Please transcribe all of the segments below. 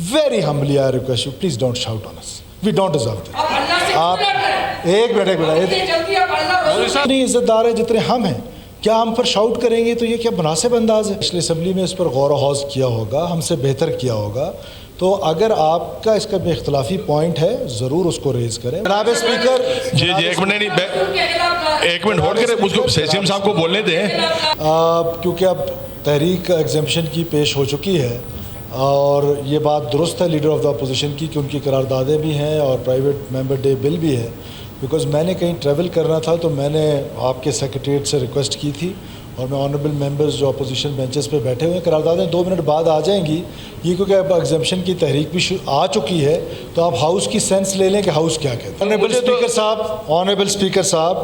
Very humbly I request you, please don't shout on us. We don't deserve this. आप एक minute इतनी इज्जतदार है जितने हम हैं, क्या हम पर शाउट करेंगे तो ये क्या मुनासिब अंदाज है? पिछली असम्बली में इस पर गौर व हौज किया होगा, हमसे बेहतर किया होगा। तो अगर आपका इसका भी इख्तलाफी पॉइंट है ज़रूर उसको रेज करें। जनाब स्पीकर जी एक मिनट होल्ड करें, उसको सीएम साहब को बोलने दें। क्योंकि अब तहरीक एग्जामिशन की पेश हो चुकी है और ये बात दुरुस्त है लीडर ऑफ द अपोजिशन की कि उनकी करारदादें भी हैं और प्राइवेट मेंबर डे बिल भी है। बिकॉज़ मैंने कहीं ट्रैवल करना था तो मैंने आपके सेक्रेटरीट से रिक्वेस्ट की थी और मैं ऑनरेबल मेंबर्स जो अपोजिशन बेंचेस पे बैठे हुए हैं, करारदादें 2 मिनट बाद आ जाएंगी। ये क्योंकि अब एग्जामिशन की तहरीक भी आ चुकी है तो आप हाउस की सेंस ले लें कि हाउस क्या कहते हैं। ऑनरेबल स्पीकर साहब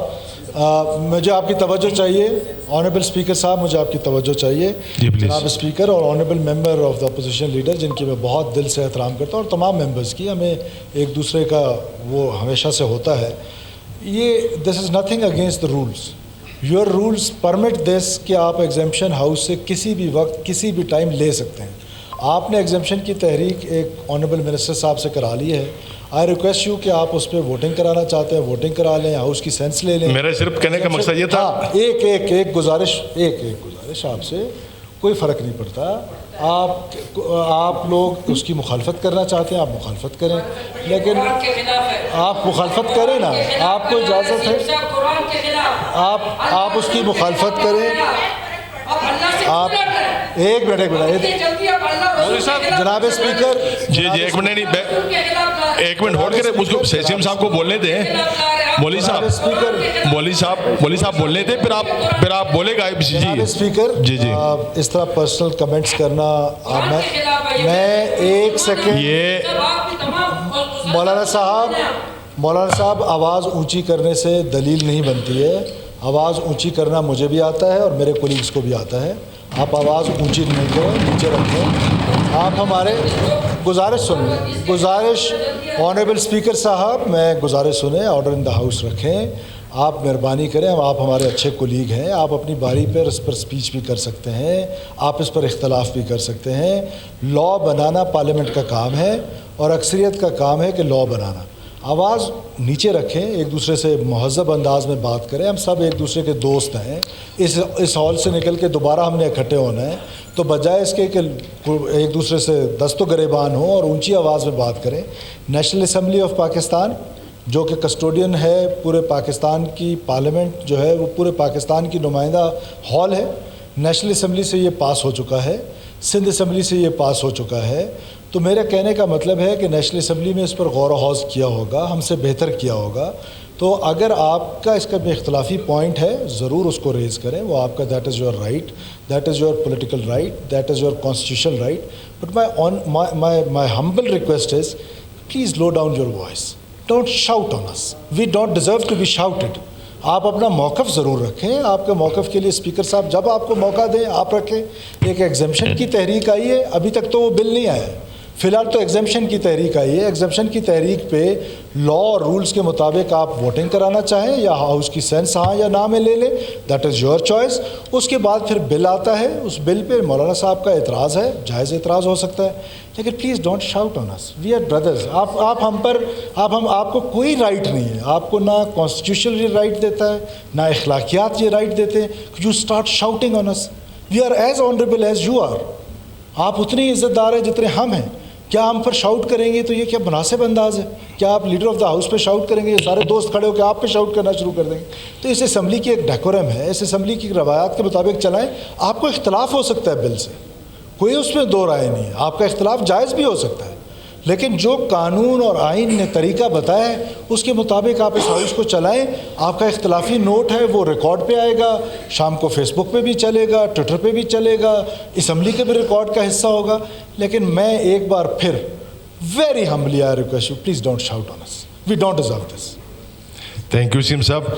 मुझे आपकी तवज्जो चाहिए। ऑनरेबल स्पीकर साहब मुझे आपकी तवज्जो चाहिए। जनाब स्पीकर और honourable member of the opposition leader जिनकी मैं बहुत दिल से एहतराम करता हूँ और तमाम मेंबर्स की, हमें एक दूसरे का वो हमेशा से होता है। ये this is nothing against the rules. Your rules permit this कि आप एग्जामिशन हाउस से किसी भी वक्त किसी भी टाइम ले सकते हैं। आपने एग्जामिशन की तहरीक एक ऑनरेबल मिनिस्टर साहब से करा ली है। आई रिक्वेस्ट यू कि आप उस पर वोटिंग कराना चाहते हैं वोटिंग करा लें, हाउस की सेंस ले लें। मेरा सिर्फ कहने का मकसद ये था, एक गुजारिश आपसे, कोई फ़र्क नहीं पड़ता। आप लोग उसकी मुखालफत करना चाहते हैं, आप मुखालफत करें, लेकिन आप मुखालफत करें ना, आपको इजाज़त है, आप उसकी मुखालफत करें। आप एक मिनट जनाब स्पीकर जी एक मिनट होल्ड करें, उसको सीएम साहब को बोलने दें। मौलवी साहब बोलने दें, फिर आप बोलेगा। जी स्पीकर जी इस तरह पर्सनल कमेंट्स करना, मैं एक सेकंड, ये मौलाना साहब आवाज़ ऊंची करने से दलील नहीं बनती है। आवाज़ ऊंची करना मुझे भी आता है और मेरे कोलीग्स को भी आता है। आप आवाज़ ऊंची नहीं करें, नीचे रखें। आप हमारे गुजारिश ऑनरेबल स्पीकर साहब, मैं गुजारिश सुने, ऑर्डर इन द हाउस रखें। आप मेहरबानी करें, आप हमारे अच्छे कोलीग हैं, आप अपनी बारी पर इस पर स्पीच भी कर सकते हैं, आप इस पर इख्तलाफ भी कर सकते हैं। लॉ बनाना पार्लियामेंट का काम है और अक्सरियत का काम है कि लॉ बनाना। आवाज़ नीचे रखें, एक दूसरे से महज़ब अंदाज में बात करें। हम सब एक दूसरे के दोस्त हैं। इस हॉल से निकल के दोबारा हमने इकट्ठे होना है, तो बजाय इसके कि एक दूसरे से दस्तो गरेबान हो और ऊंची आवाज़ में बात करें। नेशनल असम्बली ऑफ पाकिस्तान जो कि कस्टोडियन है पूरे पाकिस्तान की, पार्लियामेंट जो है वो पूरे पाकिस्तान की नुमाइंदा हॉल है। नेशनल असम्बली से ये पास हो चुका है, सिंध असम्बली से ये पास हो चुका है। तो मेरा कहने का मतलब है कि नेशनल असम्बली में इस पर गौर व हौज किया होगा, हमसे बेहतर किया होगा। तो अगर आपका इसका भी इख्तलाफी पॉइंट है ज़रूर उसको रेज़ करें, वो आपका that is your right, that is your political right, that is your constitutional right. But my humble request is please low down your voice, don't shout on us, we don't deserve to be shouted. आप अपना मौक़िफ़ ज़रूर रखें। आपके मौक़िफ़ के लिए speaker साहब जब आपको मौका दें आप रखें। एक एग्जामिशन की तहरीक आई है, अभी तक तो वो बिल नहीं आया है, फ़िलहाल तो एग्जामिशन की तहरीक आई है। एग्जामिशन की तहरीक पे लॉ और रूल्स के मुताबिक आप वोटिंग कराना चाहें या हाउस की सेंस हाँ या ना में ले लें, दैट इज़ योर चॉइस। उसके बाद फिर बिल आता है, उस बिल पे मौलाना साहब का एतराज़ है, जायज़ एतराज़ हो सकता है, लेकिन please don't shout on us, we are brothers. आपको कोई राइट नहीं है, आपको ना कॉन्स्टिट्यूशनल राइट देता है ना अखलाकियात ये राइट देते हैं। You start shouting on us, we are as honourable as you are. आप उतनी इज़्ज़तदार हैं जितने हम हैं। क्या हम पर शाउट करेंगे तो ये क्या मुनासिब अंदाज है? क्या आप लीडर ऑफ द हाउस पे शाउट करेंगे, ये सारे दोस्त खड़े होकर आप पे शाउट करना शुरू कर देंगे? तो इस असम्बली की एक डेकोरम है, इस असम्बली की रवायात के मुताबिक चलाएं। आपको इख्तलाफ हो सकता है बिल से, कोई उसमें दो राय नहीं है, आपका इख्तलाफ जायज़ भी हो सकता है, लेकिन जो कानून और आइन ने तरीका बताया है उसके मुताबिक आप इस हाउस को चलाएं। आपका इख्तलाफी नोट है वो रिकॉर्ड पे आएगा, शाम को फेसबुक पे भी चलेगा, ट्विटर पे भी चलेगा, असम्बली के भी रिकॉर्ड का हिस्सा होगा। लेकिन मैं एक बार फिर very humbly I request you, please don't shout on us, we don't deserve this. Thank you CM साहब।